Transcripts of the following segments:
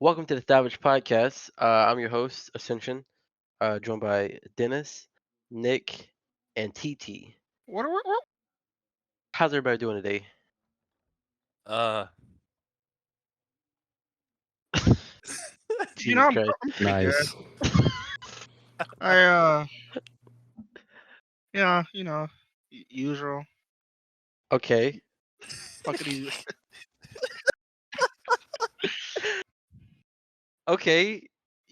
Welcome to the Thavage podcast. I'm your host, Ascension, joined by Dennis, Nick, and TT. What? How's everybody doing today? Uh, Jesus I'm Christ. I'm pretty good. Nice. I yeah, usual. Okay. Fucking Okay.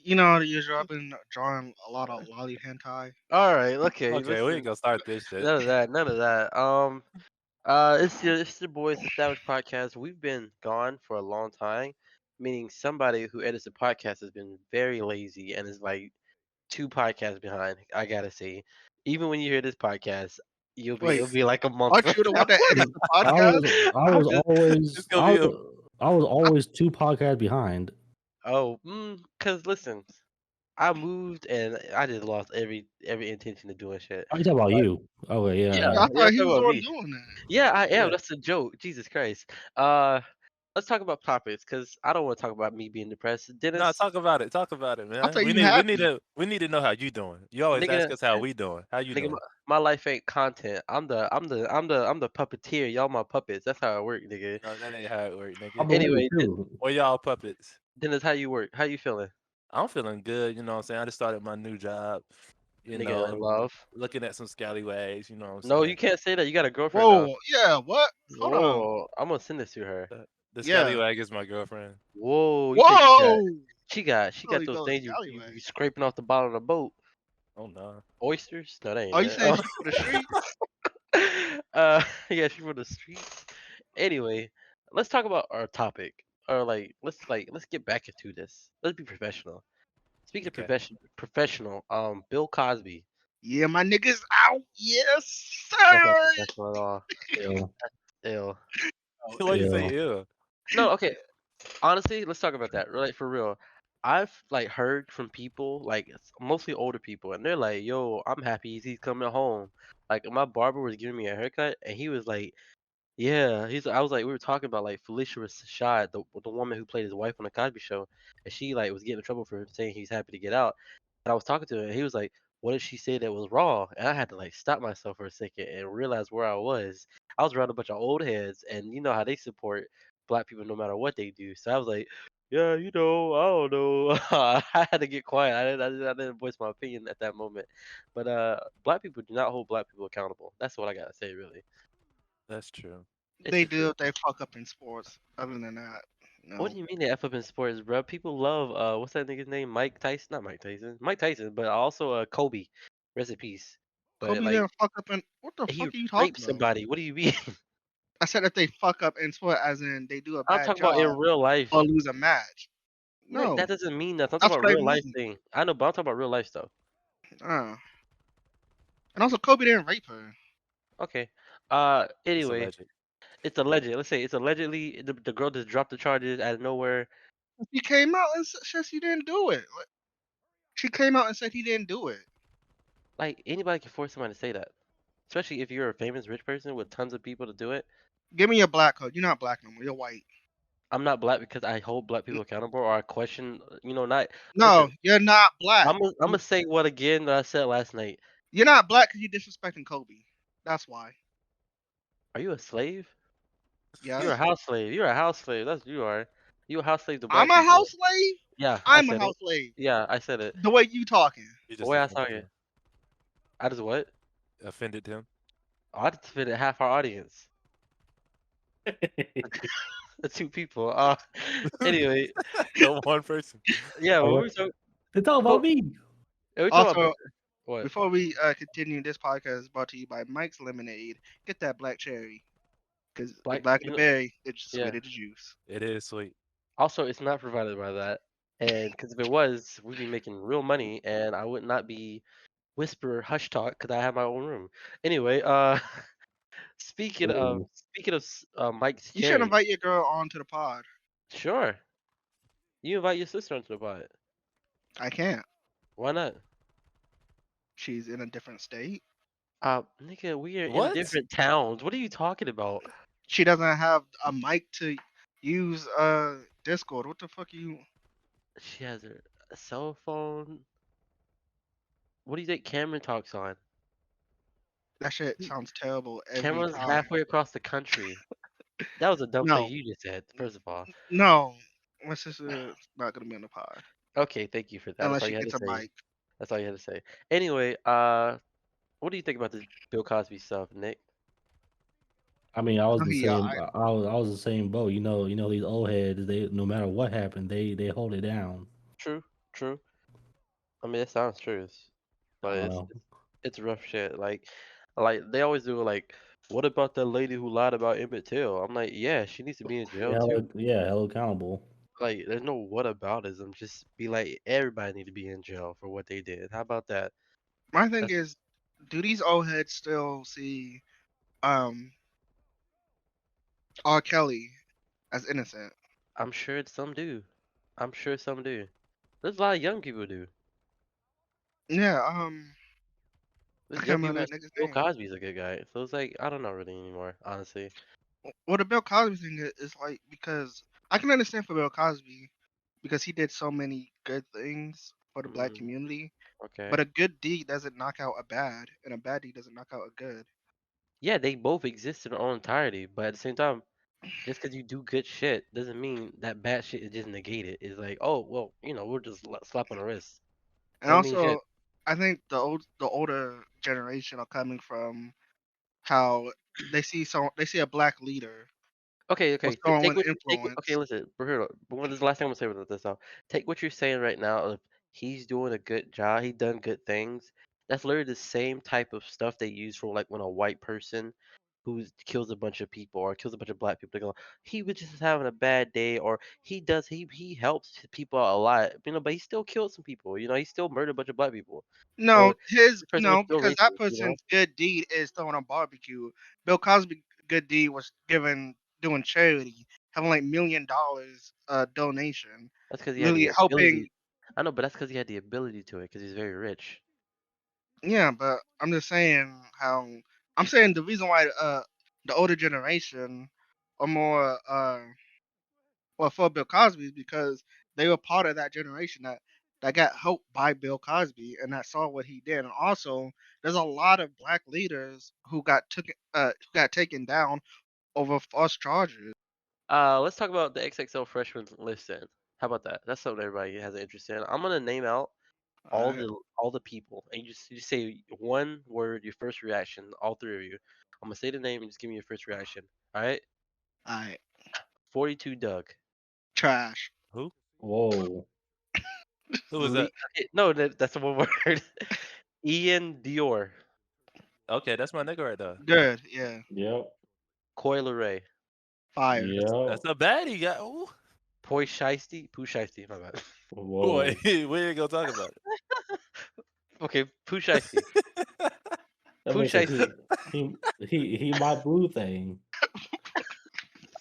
the usual. I've been drawing a lot of lolly hentai. All right. Okay. okay, we ain't Listen. gonna start this shit. None of that. None of that. It's your boys, the Thavage podcast. We've been gone for a long time, meaning somebody who edits the podcast has been very lazy and is like two podcasts behind. I gotta say, even when you hear this podcast, Wait, it'll be like a month. aren't you the one that edits the I podcast? was I I'm was just always It's gonna I be a was, I was always two podcasts behind. cause listen, I moved and I just lost every intention of doing shit. Are you talking about But you? Okay, yeah, Yeah, yeah. I yeah, thought he talk was the about one me. doing that. Yeah, I am. yeah. That's a joke. Jesus Christ. Uh, let's talk about topics, cause I don't want to talk about me being depressed. No, Dennis, talk about it. Talk about it, I man. thought We you need we need happy. to we need to know how you doing. You always nigga, ask us how we doing. How you nigga, doing? my life ain't content. I'm the puppeteer. Y'all my puppets. That's how it work, nigga. No, that ain't how it work, I nigga. believe Anyway, it too. Or y'all puppets. Dennis, how you work? How you feeling? I'm feeling good. You know what I'm saying? I just started my new job. You Nigga in know, love. looking at some scallywags. You know what I'm No, you saying? can't say that. You got a girlfriend now. Whoa, yeah, what? Hold on. Whoa, I'm gonna send this to her. The Yeah. scallywag is my girlfriend. Whoa, you think Whoa. she got Holy those ghost, things scallywag. you scraping off the bottom of the boat. Oh no. Oysters? No, that ain't Oh, you it. saying she for the streets? Yeah, she from the streets. Anyway, let's talk about our topic. Or let's get back into this. Let's be professional. Speaking of Okay. professional, Bill Cosby. Yeah, my niggas out. Yes, That's not sir. professional at all. Ew. Ew. Why you say Ew. ew? No, okay. Honestly, let's talk about that. Like for real. I've like heard from people, like mostly older people, and they're like, "Yo, I'm happy he's coming home." Like my barber was giving me a haircut, and he was like, "Yeah." I was like, we were talking about like Felicia Rashad, the woman who played his wife on the Cosby Show, and she like was getting in trouble for saying he's happy to get out. And I was talking to him, and he was like, "What did she say that was wrong?" And I had to like stop myself for a second and realize where I was. I was around a bunch of old heads, and you know how they support black people no matter what they do. So I was like, "Yeah, I don't know." I had to get quiet. I didn't voice my opinion at that moment. But black people do not hold black people accountable. That's what I gotta say, really. That's true. It's They the do truth. if they fuck up in sports. Other than that, What no. do you mean they F up in sports, bro? People love what's that nigga's name? Mike Tyson? Not Mike Tyson. Mike Tyson, but also Kobe. Rest in peace. But Kobe like didn't fuck up in. What the he fuck are you raped talking about? somebody. What do you mean? I said if they fuck up in sport, as in they do a I'm bad talking about in job real or life. lose a match. Nick, No, that doesn't mean nothing. I'm talking that's about what I real life mean. thing. I know, but I'm talking about real life stuff. Uh, and also, Kobe didn't rape her. Okay. It's Anyway, alleged. it's alleged. Let's say it's allegedly the girl just dropped the charges out of nowhere. She came out and said she didn't do it. Like, she came out and said he didn't do it. Like anybody can force somebody to say that, especially if you're a famous rich person with tons of people to do it. Give me your black code. You're not black no more. You're white. I'm not black because I hold black N- people accountable or I question, not. No, Listen, you're not black. I'm gonna say what again that I said last night. You're not black because you're disrespecting Kobe. That's why. Are you a slave? You're a Yes. house slave. You're a house slave. That's what you are. You a house slave to I'm black a people. house slave. Yeah, I I'm a said it. house slave. Yeah, I said it. The way you talking. You The just way I saw offended it. him. I just what? Offended him. Oh, I just fit half our audience. The two people. Anyway, The one person. yeah. Oh, What what? we talking? They talk about me. We talking about Also, what? before we continue, this podcast is brought to you by Mike's Lemonade. Get that black cherry. Because the Black. black of the berry, it's Yeah. sweeter the juice. It is sweet. Also, it's not provided by that. And because if it was, we'd be making real money, and I would not be whisper hush talk because I have my own room. Anyway, Ooh. speaking of Mike's You should cherry, invite your girl onto the pod. sure, you invite your sister onto the pod. I can't. Why not? She's in a different state. Nigga, we are in What? different towns. What are you talking about? She doesn't have a mic to use Discord. What the fuck you She has her cell phone. What do you think Cameron talks on? That shit sounds terrible every Cameron's time. halfway across the country. That was a dumb thing No, you just said, first of all. no, my sister's not gonna be on the pod Okay, thank you for that. That's unless all she you had to gets a say. mic. That's all you had to say. Anyway, what do you think about this Bill Cosby stuff, Nick? I mean, I was No, the he same. I was the same boat. These old heads. They no matter what happened, they hold it down. True, true. I mean, it sounds true, I but don't it's know. it's rough shit. Like they always do. Like, what about that lady who lied about Emmett Till? I'm like, yeah, she needs to be in jail too. Yeah, hell accountable. Like, there's no whataboutism. Just be like, everybody need to be in jail for what they did. How about that? My thing That's, is, do these old heads still see um R. Kelly as innocent? I'm sure some do. I'm sure some do. There's a lot of young people do. Yeah, I There's can't young people remember that that say nigga's Bill name. Cosby's a good guy. So it's like, I don't know really anymore, honestly. Well, the Bill Cosby thing is like because I can understand for Bill Cosby because he did so many good things for the black Mm, community, but okay. a good deed doesn't knock out a bad, and a bad deed doesn't knock out a good. Yeah, they both exist in their own entirety, but at the same time, just because you do good shit doesn't mean that bad shit is just negated. It's like, oh, well, we'll just slap on the wrist. And Doesn't mean shit. also, I think the older generation are coming from how they see a black leader Okay, or okay. someone Take with what you take. Okay, influence. listen, Bruno. This is the last thing I'm gonna say about this. Now, take what you're saying right now. If he's doing a good job, he done good things. That's literally the same type of stuff they use for like when a white person who kills a bunch of people or kills a bunch of black people. They go, he was just having a bad day, or he helps people out a lot. But he still killed some people. He still murdered a bunch of black people. No, Or this person was no, still because that racist. person's good deed is throwing a barbecue. Bill Cosby good deed was doing charity, having like $1 million donation, That's because he had the really helping. ability. I know, but that's because he had the ability to it, because he's very rich. Yeah, but I'm just saying how I'm saying the reason why the older generation are more well for Bill Cosby is because they were part of that generation that got helped by Bill Cosby and that saw what he did. And also, there's a lot of black leaders who got taken down over false charges. Let's talk about the XXL freshman list then. How about that? That's something everybody has an interest in. I'm gonna name out all Alright, the people, and you just say one word, your first reaction, all three of you. I'm gonna say the name and just give me your first reaction. All right. alright, 42 Doug. trash. Who? Whoa. Who was that? Okay, no, that's the one word. Ian Dior. Okay, that's my nigga right there. Good, yeah, Yep. Coil Ray. fire. Yep. That's a baddie guy. Ooh. Poi Shiesty. Pooh Shiesty. My bad. Boy, Whoa. we ain't gonna talk about Okay, Pooh Shiesty. it. That Pooh makes it Shiesty. he my blue thing.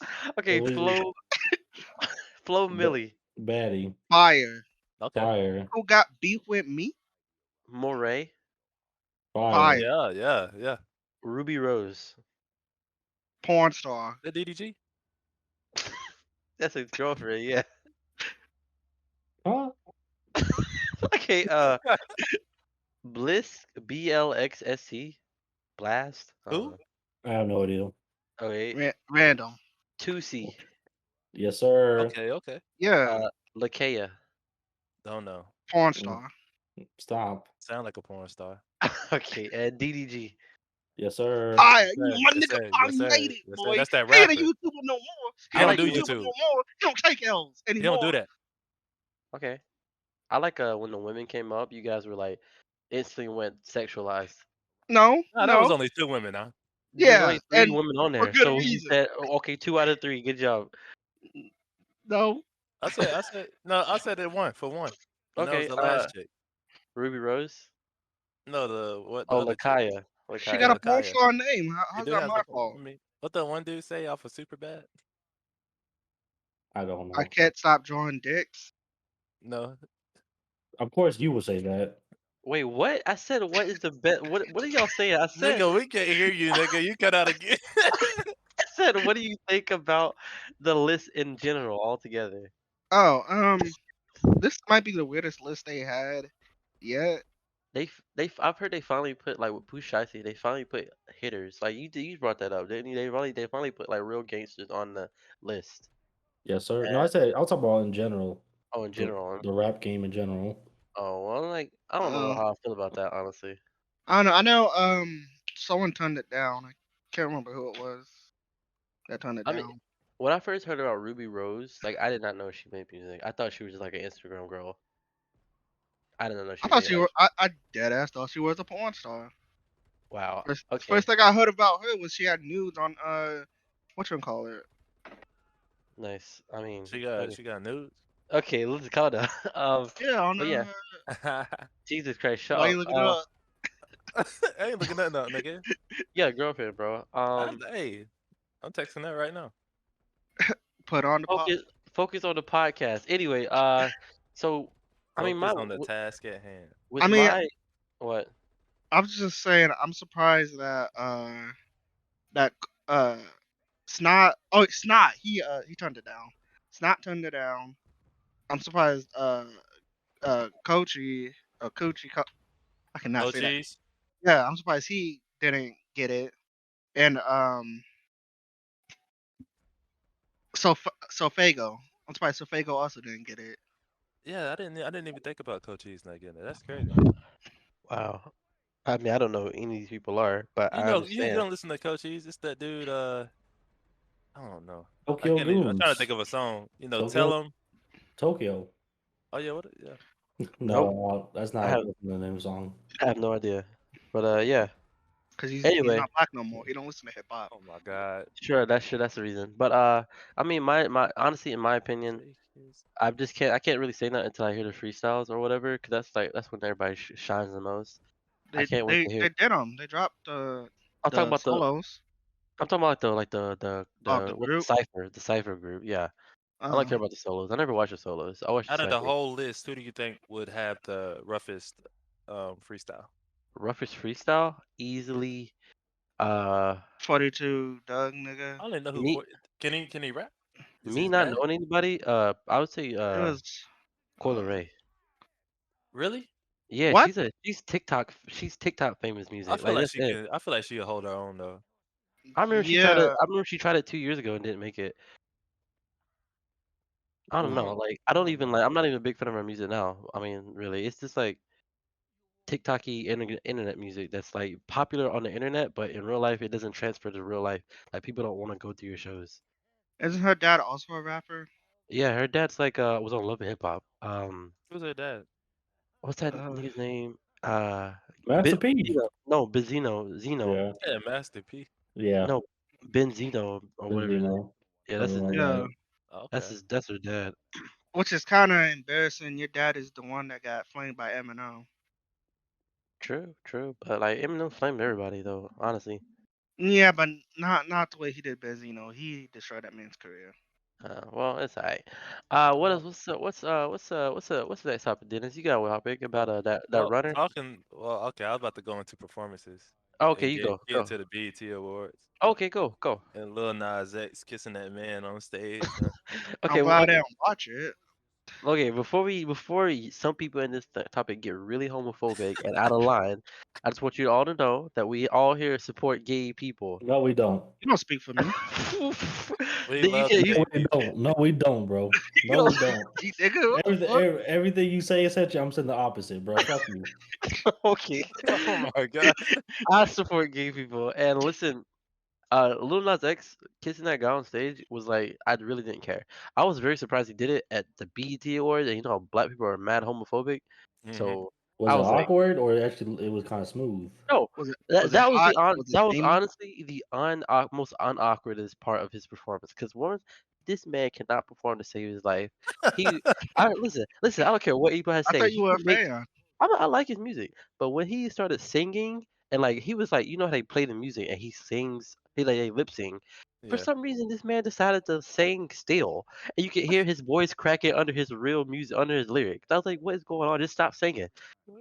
At Okay, least Flo Millie. baddie. Fire. Okay. Fire. Who got beef with me? Moray. Fire. Fire. Yeah, yeah, yeah. Ruby Rose. Porn star. The DDG. That's his girlfriend, yeah. Huh? Okay, Bliss, BLXSC, Blast. I don't Who? know. I have no idea. Okay, Random. Tusi, Yes, sir. Okay, okay. Yeah, Lakea. Don't know. porn Mm, star. Stop. Sound like a porn star. Okay, and DDG. Yes, sir. Fire. Yes, You sir. my Yes, nigga sir. Yes, finally sir. made it, Yes, sir. boy. That's that He ain't a rapper. YouTuber no more. He I He ain't a don't like do when YouTuber YouTube. no more. He don't take L's He don't do anymore. that. okay. I like when the women came up, you guys were like instantly went sexualized. No, Nah, that was no. only 2 women, huh? There's Yeah, only three and women on for there, good so you reason. said, "Oh, okay, 2 out of 3. Good job." No. I said it one for one. And that was Okay, the last chick. Ruby Rose. No, the Oh, other chick. Lakaya. She got Yeah, a Lakaya. porn Lakaya. star name. She How's do that have my the fault? I mean, what the one dude say off of Super Bad? I don't I know. can't stop drawing dicks. No. Of course you would say that. Wait, what? I said, what is the best? What are y'all saying? Nigga, we can't hear you, nigga. You cut out again. I said, what do you think about the list in general altogether? Oh, This might be the weirdest list they had yet. I've heard they finally put like with Pooh Shiesty, they finally put hitters. Like you brought that up, didn't you? They finally put like real gangsters on the list. Yes, sir. No, I And, said I'll talk about in general, oh, in general. the rap game in general. Oh well, like I don't know Uh, how I feel about that honestly. I don't know. I know. Someone turned it down. I can't remember who it was that turned it I mean, down. when I first heard about Ruby Rose, like I did not know she made music. I thought she was just like an Instagram girl. I didn't know I she thought made she like were. I dead ass thought she was a porn star. wow. First Okay, thing I heard about her was she had nudes on what you call it? nice. I mean, She got okay, she got nudes. okay, let's calm down. Yeah, on But yeah, I Jesus Christ, shut why you up. looking it up? ain't looking nothing up, nigga. Yeah, girlfriend, bro. Hey, I'm texting that right now. Put on the pot. Focus, focus on the podcast. Anyway, so I mean, Focus on the task at hand. I with mean, my what? I was just saying. I'm surprised that that uh Snot. Oh, Snot. He turned it down. Snot turned it down. I'm surprised. Kochi. Coochie. I cannot Oh, say that. cheese. Yeah, I'm surprised he didn't get it. And Sofago. I'm surprised Sofago also didn't get it. Yeah, I didn't even think about Coach Cheese not getting it. That's crazy. Wow. I mean, I don't know who any of these people are, but You I know, you understand. don't listen to Coach Cheese. It's that dude. I don't know. I Tokyo can't even. I'm trying to think Goons. of a song. You know, Tokyo. tell him. Tokyo. Oh yeah, what? Yeah. Nope, No, that's I not have the name of the song. I have no idea. But yeah. Cause he's Anyway, not black no more. He don't listen to hip hop. Oh my God. sure that's the reason. But I mean, my honestly, in my opinion, Fake is- I can't really say that until I hear the freestyles or whatever, because that's when everybody shines the most. I They can't wait they to hear. they did them. They dropped I'm talking the about the solos I'm talking about of the what the group. cipher group. Yeah, I don't Uh, care about the solos. I never watched the solos. I watched the Out of the cipher. whole list, who do you think would have the roughest freestyle? Roughest freestyle easily. Uh, 42 Doug I nigga. don't even know who. me Can he rap? Is me his not dad? knowing anybody. I would say It was Coil uh Ray. Really? Yeah, what? she's TikTok famous I music. feel Like like that's she it. can. I feel like she'll hold her own though. Yeah, I remember she tried it 2 years ago and didn't make it. I don't I know. don't. Like I don't know. I'm not even a big fan of her music now. I mean, really, it's just like TikToky internet music that's like popular on the internet, but in real life it doesn't transfer to real life. Like people don't want to go to your shows. isn't her dad also a rapper? Yeah, her dad's like was on Love and Hip Hop. Who's her dad? What's that Uh, nigga's name? Master P. Benzino. No, Benzino. Zeno. Yeah, Yeah, Master P. yeah. No, Benzino or whatever his name. Benzino. Yeah, that's Something his like name. yeah, that. Okay. That's her dad. which is kind of embarrassing. Your dad is the one that got flamed by Eminem. True, true. But like Eminem flamed everybody though, honestly. Yeah, but not the way he did Benzino. He destroyed that man's career. Well, it's alright. What Uh, else? What's the next topic, Dennis? You got a topic about that well, runner? talking. Well, okay. I was about to go into performances Oh, okay, and you get go, get go. into the BET Awards Okay, go. and Lil Nas X kissing that man on stage. I'm Okay, glad I didn't watch it. okay. Some people in this topic get really homophobic and out of line, I just want you all to know that we all here support gay people. No, we don't. You don't speak for me. We Then you love the can No, gay we people. don't. No, we don't, bro. you No, know, we don't. Gee, nigga, what the Everything, fuck? everything you say, essentially, I'm saying the opposite, bro. Fuck you. okay. Oh my God. I support gay people. And listen, Lil Nas X kissing that guy on stage was like I really didn't care. I was very surprised he did it at the BET Awards, and you know how black people are mad homophobic. Hmm. So Was I it was like, awkward or actually it was kind of smooth? no, Was it hot? Was it that was steamy? honestly the most unawkwardest part of his performance. Because one, this man cannot perform to save his life. He, I listen. I don't care what anybody I say. thought you He were a can make fan. I like his music, but when he started singing and like he was like, you know how they play the music and he sings, they lip sing. For Yeah. some reason, this man decided to sing still, and you could hear his voice cracking under his real music, under his lyrics. I was like, what is going on? Just stop singing.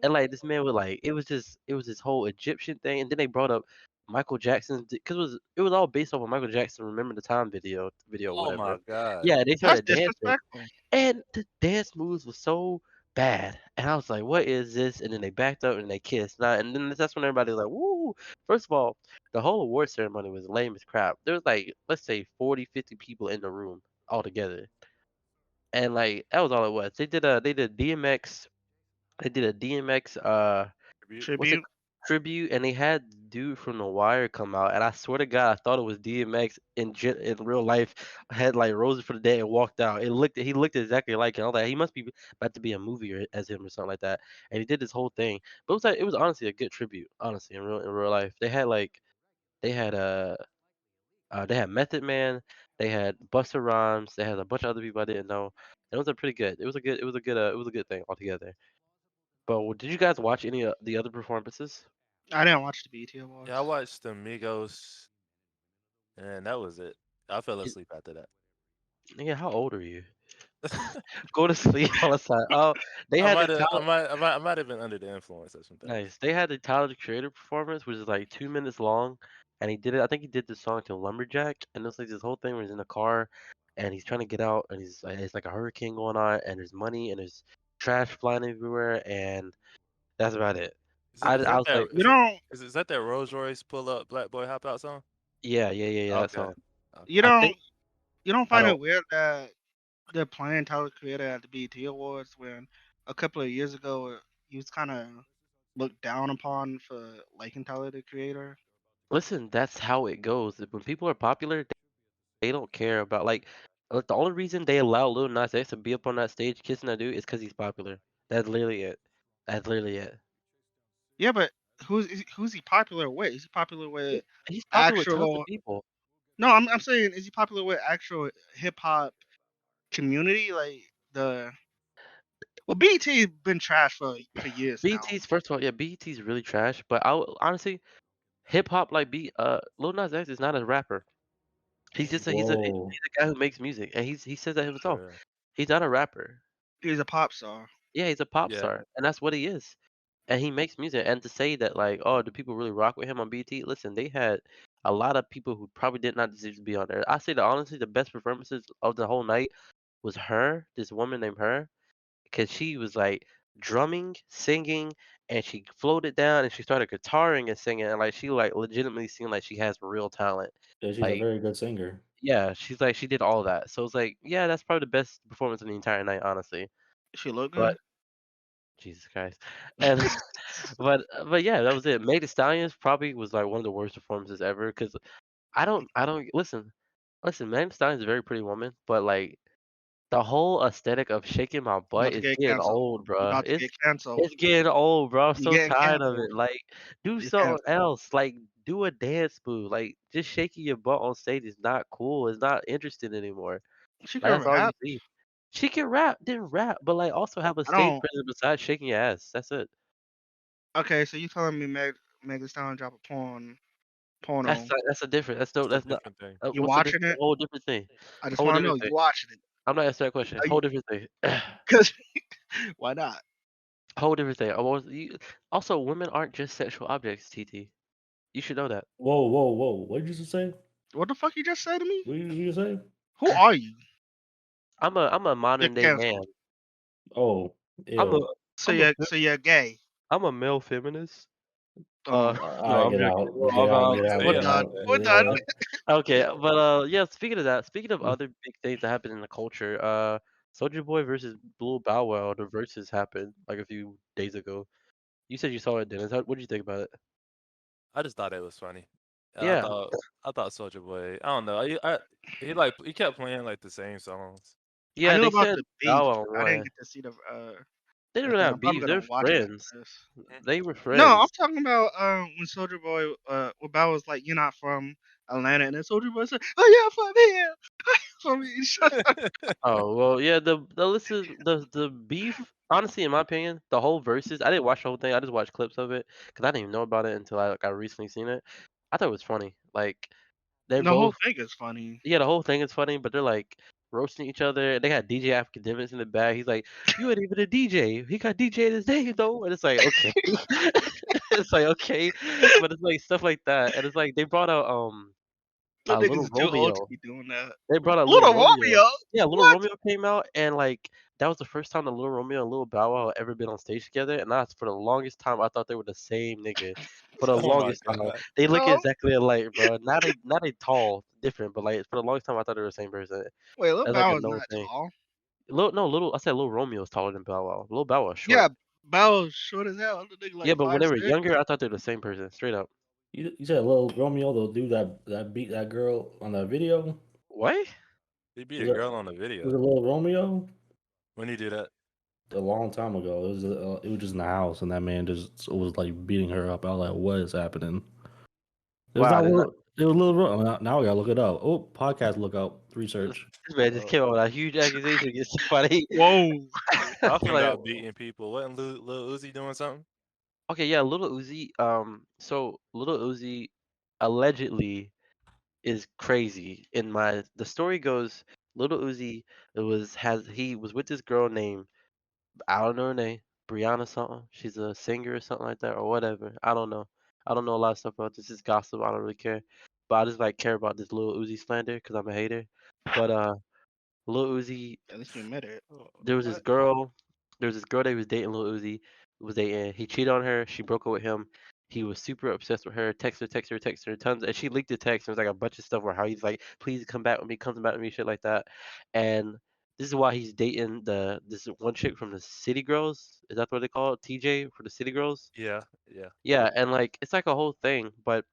And like this man was like, it was this whole Egyptian thing, and then they brought up Michael Jackson's because it was all based off of Michael Jackson Remember the Time Oh my whatever. god. Yeah, they That's started dancing. disrespectful. And the dance moves was so bad. And I was like, what is this? And then they backed up and they kissed. And then that's when everybody was like, woo. First of all, the whole award ceremony was lame as crap. There was like, let's say 40, 50 people in the room altogether. And like that was all it was. They did DMX, they did a DMX Tribute. what's it Tribute. tribute, and they had dude from The Wire come out, and I swear to God, I thought it was DMX in real life. Had like roses for the day and walked out. He looked exactly like him. I was like, he must be about to be a movie as him or something like that. And he did this whole thing, but it was honestly a good tribute. Honestly, in real life, they had they had Method Man, they had Busta Rhymes, they had a bunch of other people I didn't know. It was a pretty good. It was a good thing altogether. But did you guys watch any of the other performances? I didn't watch the BET Yeah, I Awards. watched the Migos, and that was it. I fell asleep after that. Yeah, how old are you? Go to sleep on the side. Oh, they I had the might have, Tyler. I might have been under the influence of some things. Nice. They had the Tyler the Creator performance, which is like 2 minutes long, and he did it. I think he did the song to Lumberjack, and it's like this whole thing where he's in a car, and he's trying to get out, and it's like a hurricane going on, and there's money, and there's trash flying everywhere, and that's about it. I was like, You don't. Is that that Rolls Royce pull up Black Boy Hop Out song? yeah, yeah, yeah, yeah, that Okay. song. You I don't. think You don't I find don't. it weird that they're playing Tyler Creator at the BET Awards when a couple of years ago he was kind of looked down upon for liking Tyler the Creator? Listen, that's how it goes. When people are popular, they don't care about the only reason they allow Lil Nas X to be up on that stage kissing that dude is because he's popular. That's literally it. That's literally it. Yeah, but who's he popular with? Is he popular with He's popular with tons of actual? people. No, I'm saying, is he popular with actual hip hop community? Like the well, BET been trash for years now. BET's first of all, yeah, BET's really trash. But honestly, hip hop Lil Nas X is not a rapper. He's Whoa. a guy who makes music, and he says that himself. Yeah. He's not a rapper. He's a pop star. Yeah, he's a pop Yeah. star, and that's what he is. And he makes music. And to say that like, oh, do people really rock with him on BT? Listen, they had a lot of people who probably did not deserve to be on there. I say that honestly, the best performances of the whole night was her, this woman named her, because she was like drumming, singing, and she floated down and she started guitaring and singing, and like she like legitimately seemed like she has real talent. Yeah, she's a Like, very good singer. yeah, she did all that. So it's like, yeah, that's probably the best performance of the entire night, honestly. She look But good. Jesus Christ. And but yeah, that was it. Meg Thee Stallions probably was like one of the worst performances ever because I don't listen. Meg Thee Stallions is a very pretty woman, but like the whole aesthetic of shaking my You butt about to is get getting canceled. old, You bruh. about to get canceled. It's getting old, bro. I'm You so getting tired of canceled. it. Like, do You something canceled. else. Like, do a dance move. Like, just shaking your butt on stage is not cool. It's not interesting anymore. She Like, could that's all you rap. see. She can rap, then rap, but like also have a I stage don't. presence besides shaking your ass. That's it. Okay, so you telling me Meg Thee Stallion drop a porno? That's a different. That's no. It's a That's not. different thing. You What's the watching difference? it? Whole different thing. I just Whole want to know different thing. you watching it. I'm not answering that question. Are you? Whole different thing. Cause why not? Whole different thing. Also, women aren't just sexual objects, TT. You should know that. Whoa, whoa, whoa. What did you just say? What the fuck you just said to me? What did you just say? Who are you? I'm a Get modern day man. canceled. Oh, I'm a ew. So I'm a you're gay. I'm a male feminist. Oh, No, I I'm get joking. out. Well, Get out, get out, Say we're get it like done. out. that. We're done. Yeah. okay, but yeah. Speaking of that, speaking of other big things that happened in the culture, Soldier Boy versus Blue Bow Wow, the verses happened like a few days ago. You said you saw it, Dennis. What did you think about it? I just thought it was funny. And Yeah, I thought Soldier Boy. I don't know. He kept playing like the same songs. I yeah. knew They about said the beef. Bow Wow I didn't won. get to see They the didn't thing. have I'm probably beef. They're gonna watch it friends. after this. They were No, I'm friends. talking about when Soldier Boy when Bow was like, "You're not from Atlanta," and then Soldier Boy said, "Oh yeah, I'm from here." From me. Shut up. Oh well, yeah. The listen the beef. Honestly, in my opinion, the whole verses. I didn't watch the whole thing. I just watched clips of it because I didn't even know about it until I recently seen it. I thought it was funny. Like they're The whole both. thing is funny. Yeah, the whole thing is funny, but they're like roasting each other. They got DJ Academics in the back. He's like, "You ain't even a DJ. He got DJ in his name though," and it's like, okay. It's like okay, but it's like stuff like that, and it's like they brought out Them niggas Little is too old to Romeo. be doing that. They brought out Little Little Romeo. Romeo? Yeah, Little What? Romeo came out, and like that was the first time that Little Romeo and Little Bow Wow had ever been on stage together. And that's for the longest time I thought they were the same nigga. For the Oh my longest time, god. they look No. exactly alike, bro. Now they tall, different, but like for the longest time I thought they were the same person. Wait, Lil That's like Bow a is known not thing. tall. Little no, little I said Little Romeo is taller than Bow Wow. Little Bow Wow is Yeah, short. Bow is short as hell. Other nigga Yeah, like but when five they were six. younger, I thought they were the same person, straight up. You said little Romeo, the dude that beat that girl on that video. What? He beat Was a it girl on the was video. it little Romeo? When he did that. A long time ago. It was just in the house, and that man just was like beating her up. I was like, "What is happening?" It was Wow, not did not, little. It was little. Now we gotta look it up. Oh, podcast look up research. this man just came out with a huge accusation against somebody. Whoa. Talking Like, about beating people. Wasn't Lil Uzi doing something? okay, yeah, Little Uzi. So Little Uzi allegedly is crazy. In my the story goes, Little Uzi he was with this girl named I don't know her name, Brianna something. She's a singer or something like that or whatever. I don't know. I don't know a lot of stuff about this. Is gossip. I don't really care. But I just like care about this Little Uzi slander because I'm a hater. But Lil Uzi At least you admit it. Oh, there was this what? girl. There was this girl that he was dating. Lil Uzi was dating. He cheated on her. She broke up with him. He was super obsessed with her. Text her, tons. And she leaked the text. And it was like a bunch of stuff where how he's like, "Please come back with me, come back with me," shit like that. And this is why he's dating this one chick from the City Girls. Is that what they call it? TJ for the City Girls. Yeah, yeah. Yeah, and like it's like a whole thing, but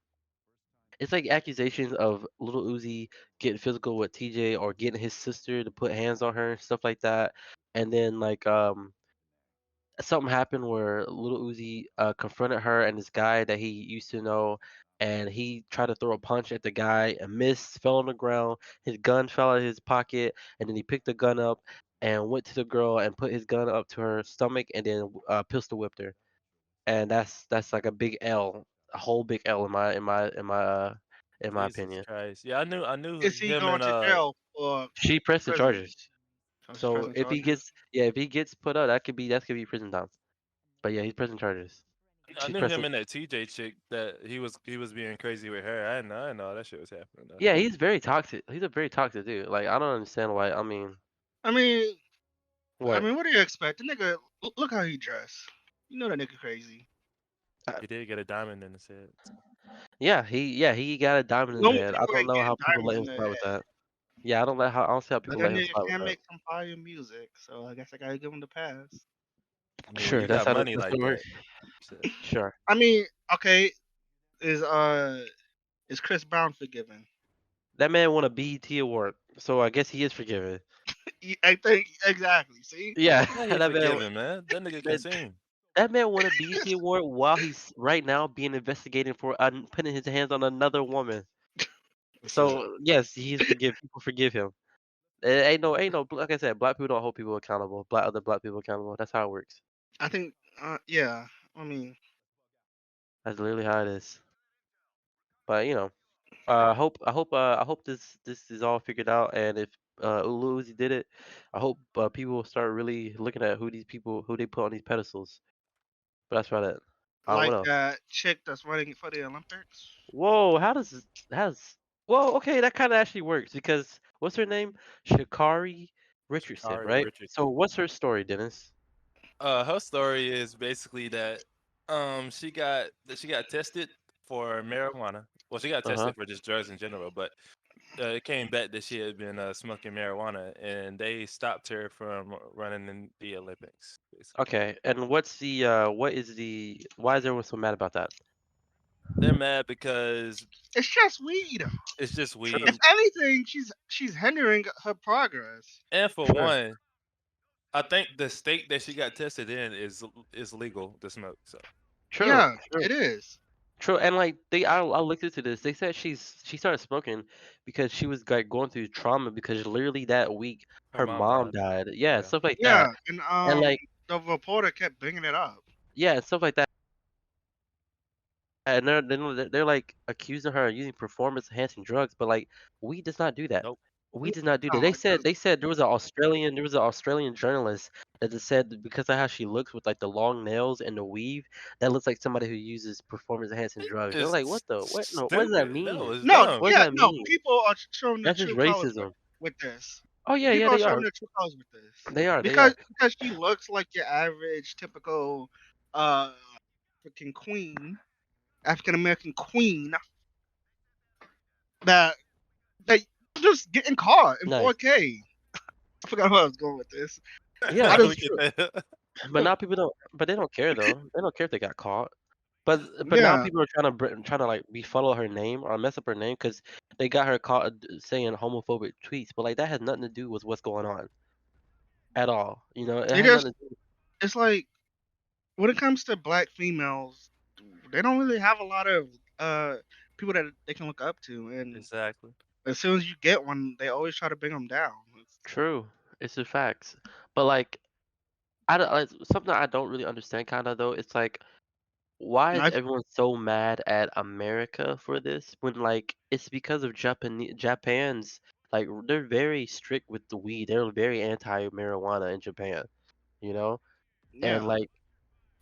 it's like accusations of Little Uzi getting physical with TJ or getting his sister to put hands on her and stuff like that. And then like something happened where Little Uzi confronted her and this guy that he used to know, and he tried to throw a punch at the guy and missed, fell on the ground. His gun fell out of his pocket, and then he picked the gun up and went to the girl and put his gun up to her stomach and then pistol whipped her. And that's like a big L, a whole big L in my Jesus opinion. Christ. Yeah, I knew Is he him going and to jail for She pressed the prison? charges. So he's So pressing charges. if he gets put up, that could be prison time. But yeah, he's pressing charges. I She's knew him pressing. and that TJ chick that he was being crazy with her. I didn't know all that shit was happening though. Yeah, he's very toxic. He's a very toxic dude. Like I don't understand why. I mean, I mean, what? what do you expect? The nigga, look how he dressed. You know that nigga crazy. He did get a diamond in his head. Yeah, he got a diamond in his Normal head. I people don't ain't know getting how people diamonds let in him their slide with head. that. Yeah, I don't see how But people that let him nigga slide with can that. make some fire music, so I guess I gotta give him the pass. I mean, when Sure, you got money that's like gonna work. that, shit. Sure. I mean, okay, is uh is Chris Brown forgiven? That man won a BET award, so I guess he is forgiven. I think exactly. See, Yeah, Yeah, he that man. forgiven, man. That nigga can Man, sing. that man won a BET award while he's right now being investigated for putting his hands on another woman. Shit. So yes, he's forgive. People forgive him. Ain't no. Like I said, black people don't hold people accountable. Other black people accountable. That's how it works. I think yeah. I mean, That's literally how it is. But you know, I hope this is all figured out. And if Lil Uzi did it, I hope people will start really looking at who they put on these pedestals. But that's about it. What like else? that chick that's running for the Olympics. Whoa, how's whoa, okay, that kind of actually works because what's her name? Shakari Richardson, Sha'Carri right? So Richardson. what's her story, Dennis? Her story is basically that she got tested for marijuana. Well, she got Uh-huh. tested for just drugs in general, but it came back that she had been smoking marijuana, and they stopped her from running in the Olympics. Basically, Okay, and why is everyone so mad about that? they're mad because It's just weed. it's just True, If weed, anything, she's hindering her progress. and for true, one, I think the state that she got tested in is legal to smoke. So true, Yeah, true, it is. true. And like I looked into this. They said she started smoking because she was like going through trauma because literally that week her her mom mom died. died. Yeah, Yeah, stuff like Yeah, that. and And like the reporter kept bringing it up. yeah, stuff like that. And they're like accusing her of using performance enhancing drugs, but like weed does not do that. nope. We did not do that. No, it doesn't. They said there was an Australian journalist that just said that because of how she looks with like the long nails and the weave, that looks like somebody who uses performance enhancing drugs. And I'm It's like, what the what? No, what does that stupid. That mean? was No, dumb. What does yeah, that no. mean? People are showing their That's just true colors racism. with this. Oh yeah, yeah, People are they showing are. their true colors with this They are. They are. because she looks like your average, typical, uh, African queen, African American queen that that just getting caught in Nice. 4K. I forgot where I was going with this. Yeah, I Look just at that. but now people don't. But they don't care though. They don't care if they got caught. But now yeah, people are trying to like befuddle her name or mess up her name because they got her caught saying homophobic tweets. But like that has nothing to do with what's going on at all. You know, it it has just nothing to do. it's like when it comes to black females, they don't really have a lot of people that they can look up to, and Exactly. as soon as you get one, they always try to bring them down. True. It's the facts. But like I don't like something I don't really understand kind of though. It's like why is Nice. everyone so mad at America for this when like it's because of Japan's like they're very strict with the weed. They're very anti-marijuana in Japan, you know? And Yeah, like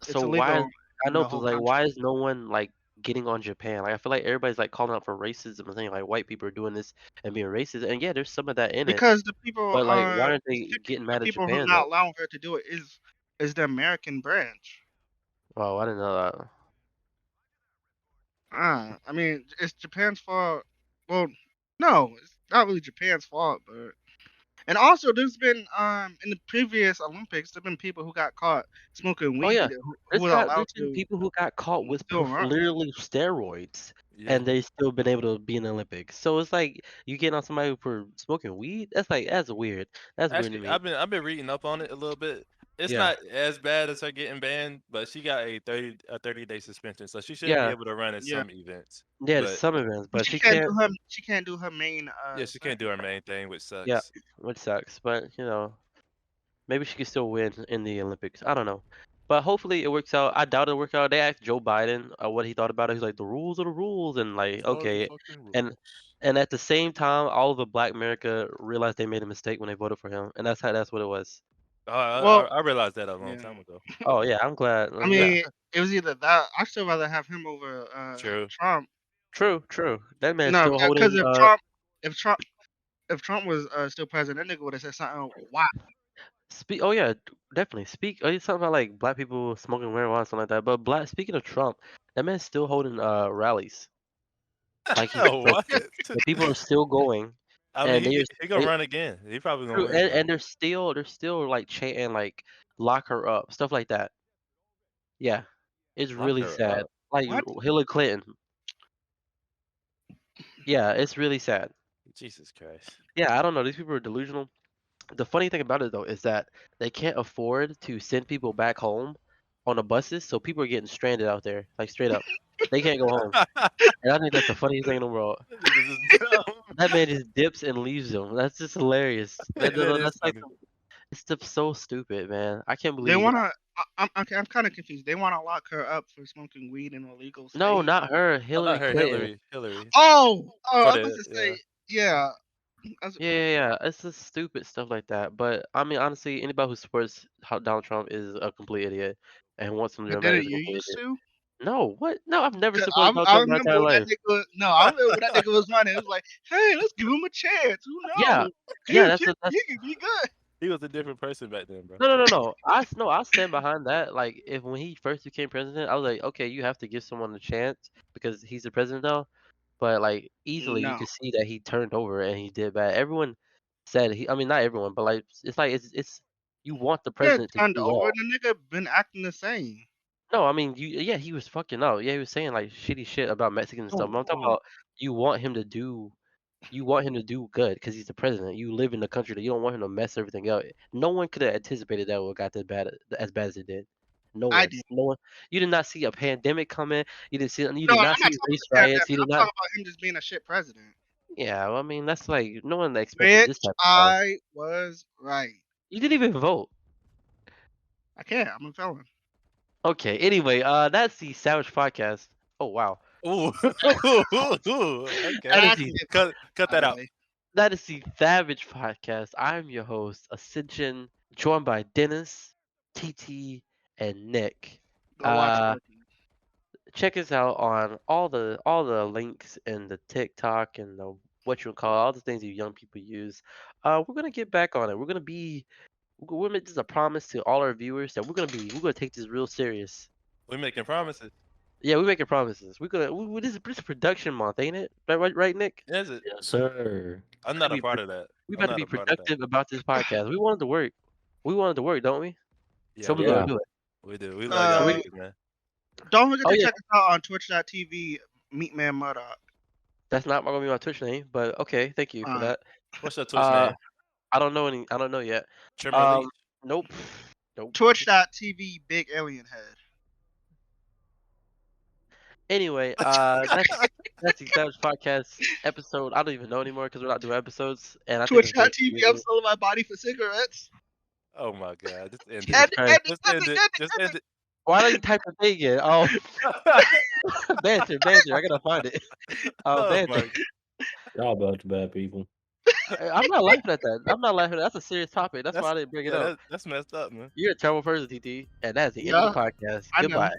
it's so why is illegal I in know the but whole like country why is no one like getting on Japan? Like I feel like everybody's like calling out for racism and saying like white people are doing this and being racist. And yeah, there's some of that in it. because the people But like why aren't they specifically getting the mad at people who are Japan not though? allowing her to do it is the American branch. Oh, I didn't know that. I mean, it's Japan's fault. Well, no, it's not really Japan's fault, but and also there's been in the previous Olympics there've been people who got caught smoking Oh yeah, weed who were allowed there's been to people who got caught with still run. literally steroids, Yeah. and they still been able to be in the Olympics. So it's like you get on somebody for smoking weed. That's weird. That's weird to Actually, me. I've been reading up on it a little bit. It's Yeah, not as bad as her getting banned, but she got a 30-day suspension, so she should be yeah, able to run in Yeah, some events. yeah. There's But some events, but but she can't. she can't do her main yeah, she can't thing. do her main thing, which Yeah, sucks. which sucks. But you know, maybe she could still win in the Olympics. I don't know. But hopefully it works out. I doubt it'll work out. They asked Joe Biden what he thought about it. He's like, the rules are the rules, and like, Are the okay. fucking And rules. and at the same time, all of the Black America realized they made a mistake when they voted for him, and that's what it was. Oh, Well, I realized that a long yeah. time ago. Oh yeah, I'm glad. I Yeah, mean, it was either that. I still rather have him over True. Trump. true, true. That man's No, still because holding. if Trump, if Trump was still president, that nigga would have said something. Wow. Speak. Oh yeah, definitely. Speak. Oh, it's something about like black people smoking marijuana, something like that. But black. Speaking of Trump, that man's still holding rallies. Like he's the What? president. The people are still going, I mean, and they are. he gonna They, run again. He probably gonna true, win again. and they're still like chanting like lock her up, stuff like that. Yeah, it's Lock really her sad. up. Like What? Hillary Clinton. Yeah, it's really sad. Jesus Christ. Yeah, I don't know. These people are delusional. The funny thing about it though is that they can't afford to send people back home on the buses, so people are getting stranded out there, like straight up. They can't go home, and I think that's the funniest thing in the world. That niggas is dumb. That man just dips and leaves them. That's just hilarious. That is That's like funny. it's just so stupid, man. I can't They believe. wanna. I'm okay. I'm kind of confused. They wanna lock her up for smoking weed in a legal No, state. not her. Oh, not Hillary her, Clinton. Hillary. Oh, I For was about the to yeah. say, yeah. That's, Yeah. It's just stupid stuff like that. But I mean, honestly, anybody who supports Donald Trump is a complete idiot and wants him to but run back didn't is a you complete used idiot. to? No, what? No, I've never 'Cause supported Donald I Trump my remember entire when that life. nigga. No, I remember when that nigga was running. It was like, hey, let's give him a chance. Who Yeah, knows? yeah. He could be good. He was a different person back then, bro. No. I stand behind that. Like, if when he first became president, I was like, okay, you have to give someone a chance because he's the president now. But like, easily you No, could see that he turned over and he did bad. Everyone said he. I mean, not everyone, but like, it's like it's you want the yeah, president to turned do over. well. The nigga been acting the same. No, I mean, yeah, he was fucking up. Yeah, he was saying like shitty shit about Mexicans and stuff. Oh, But I'm talking about you want him to do you want him to do good because he's the president. You live in the country that you don't want him to mess everything up. No one could have anticipated that would got that bad as bad as it did. No I one. did. No one. You did not see a pandemic coming. You No, did I'm not not see talking race about the riots. pandemic. You did I'm not. talking about him just being a shit president. Yeah, well, I mean that's like no one expected this Which type of stuff. I was right. You didn't even vote. I can't. I'm a felon. Okay. Anyway, that's the Savage podcast. Oh wow. Ooh. And Okay. That I is actually the did, Cut by that the out. way. That is the Thavage podcast. I'm your host, Ascension, joined by Dennis, TT, and Nick. Go watch Uh, Rookie. check us out on all the links in the TikTok and the what you call it, all the things that young people use. We're gonna get back on it. We're gonna make this a promise to all our viewers that we're gonna take this real serious. We making promises. Yeah, we're making promises. This is production month, ain't it? Right, Nick? Is it? Yes, sir. I'm About to not a be part of that. we I'm about to not be a part of that. productive about this podcast. We wanted to work. We wanted to work, don't we? Yeah, So we're we gonna Yeah. do. do it. We do. We love So y'all Uh, we, niggas, man. don't forget oh to yeah, check us out on Twitch.tv. Meatman Murdoch. that's not gonna be my Twitch name, but okay, thank you for Uh, that. What's your Twitch Uh, name? I don't know yet. Trimmer Leach. Nope, nope. Twitch.tv. Big Alien Head. Anyway, that's the Savage Podcast episode. I don't even know anymore because we're not doing episodes, and I think it's very Twitch.tv. I'm confusing. selling my body for cigarettes. Oh my god. Just end Jesus it. And Christ. Just end it. Just end it. Why don't you type the thing in? Oh, banter. I gotta find it. Oh Banter. my. Y'all bunch of bad people. I'm not laughing at that. I'm not laughing. That's a serious topic. That's why I didn't bring it up. That's messed up, man. You're a terrible person, TT, and that's the end of Yeah, the podcast. I know. Goodbye.